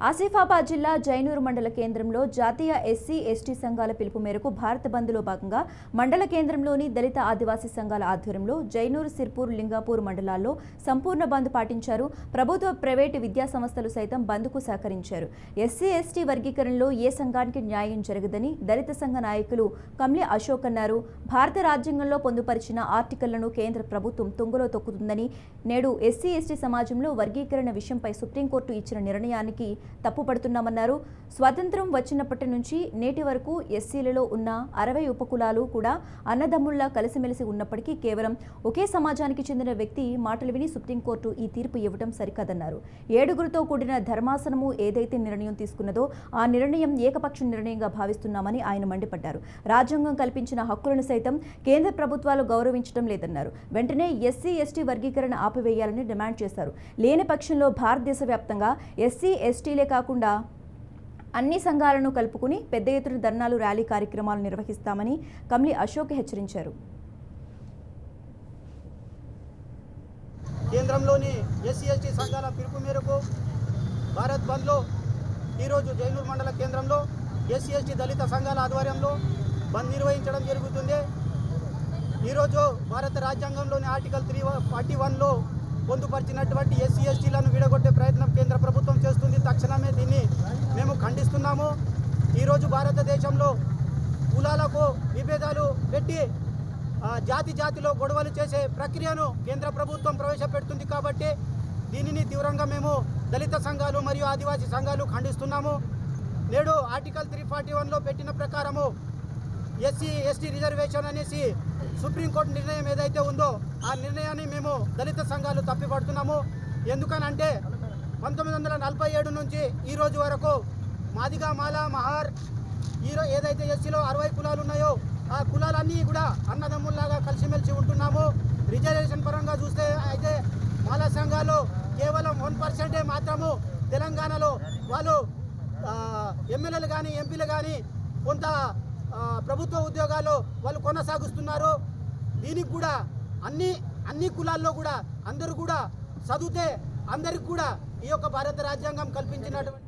ఆసిఫాబాద్ జిల్లా జైనూరు మండల కేంద్రంలో జాతీయ ఎస్సీ ఎస్టీ సంఘాల పిలుపు మేరకు భారత బంద్లో భాగంగా మండల కేంద్రంలోని దళిత ఆదివాసీ సంఘాల ఆధ్వర్యంలో జైనూరు సిర్పూర్ లింగాపూర్ మండలాల్లో సంపూర్ణ బంద్ పాటించారు. ప్రభుత్వ ప్రైవేటు విద్యా సంస్థలు సైతం బంద్కు సహకరించారు. ఎస్సీ ఎస్టీ వర్గీకరణలో ఏ సంఘానికి న్యాయం జరగదని దళిత సంఘ నాయకులు కమ్లి అశోక్ అన్నారు. భారత రాజ్యాంగంలో పొందుపరిచిన ఆర్టికల్లను కేంద్ర ప్రభుత్వం తుంగలో తొక్కుతుందని, నేడు ఎస్సీ ఎస్టీ సమాజంలో వర్గీకరణ విషయంపై సుప్రీంకోర్టు ఇచ్చిన నిర్ణయానికి తప్పుపడుతున్నామన్నారు. స్వాతంత్ర్యం వచ్చినప్పటి నుంచి నేటి వరకు ఎస్సీలలో ఉన్న 60 ఉపకులాలు కూడా అన్నదమ్ముళ్లా కలిసిమెలిసి ఉన్నప్పటికీ కేవలం ఒకే సమాజానికి చెందిన వ్యక్తి మాటలు విని సుప్రీంకోర్టు ఈ తీర్పు ఇవ్వడం సరికాదన్నారు. 7గురితో కూడిన ధర్మాసనము ఏదైతే నిర్ణయం తీసుకున్నదో ఆ నిర్ణయం ఏకపక్ష నిర్ణయంగా భావిస్తున్నామని ఆయన మండిపడ్డారు. రాజ్యాంగం కల్పించిన హక్కులను సైతం కేంద్ర ప్రభుత్వాలు గౌరవించడం లేదన్నారు. వెంటనే ఎస్సీ ఎస్టీ వర్గీకరణ ఆపివేయాలని డిమాండ్ చేశారు. లేని పక్షంలో భారతదేశ వ్యాప్తంగా ఎస్సీ ఎస్టీలే కాకుండా అన్ని సంఘాలను కలుపుకుని పెద్ద ఎత్తున ధర్నాలు, ర్యాలీ కార్యక్రమాలు నిర్వహిస్తామని కమ్లి అశోక్ హెచ్చరించారు. కేంద్రంలోని ఎస్సీ ఎస్టీ సంఘాల పిలుపు మేరకు భారత్ బంద్లో ఈరోజు జైనూరు మండల కేంద్రంలో ఎస్సీ ఎస్టీ దళిత సంఘాల ఆధ్వర్యంలో బంద్ నిర్వహించడం జరుగుతుంది. ఈరోజు భారత రాజ్యాంగంలోని ఆర్టికల్ 341లో పొందుపరిచినటువంటి ఎస్సీ ఎస్టీలను విడగొట్టే ప్రయత్నం కేంద్ర ప్రభుత్వం చేస్తుంది. తక్షణమే దీన్ని మేము ఖండిస్తున్నాము. ఈరోజు భారతదేశంలో కులాలకు విభేదాలు పెట్టి జాతిలో గొడవలు చేసే ప్రక్రియను కేంద్ర ప్రభుత్వం ప్రవేశపెడుతుంది. కాబట్టి దీనిని తీవ్రంగా మేము దళిత సంఘాలు మరియు ఆదివాసీ సంఘాలు ఖండిస్తున్నాము. నేడు ఆర్టికల్ 341లో పెట్టిన ప్రకారము ఎస్సీ ఎస్టీ రిజర్వేషన్ అనేసి సుప్రీంకోర్టు నిర్ణయం ఏదైతే ఉందో ఆ నిర్ణయాన్ని మేము దళిత సంఘాలు తప్పిపడుతున్నాము. ఎందుకనంటే 1947 నుంచి ఈ రోజు వరకు మాదిగా, మాల, మహార్ ఏదైతే ఎస్సీలో 60 కులాలు ఉన్నాయో ఆ కులాలన్నీ కూడా అన్నదమ్ముల్లాగా కలిసిమెలిసి ఉంటున్నాము. రిజర్వేషన్ పరంగా చూస్తే అయితే మాల సంఘాలు కేవలం 1% మాత్రము తెలంగాణలో వాళ్ళు ఎమ్మెల్యేలు కానీ ఎంపీలు కానీ కొంత ప్రభుత్వ ఉద్యోగాలు వాళ్ళు కొనసాగిస్తున్నారు. దీనికి కూడా అన్ని కులాల్లో కూడా అందరూ కూడా చదివితే అందరికి కూడా ఈ యొక్క భారత రాజ్యాంగం కల్పించినటువంటి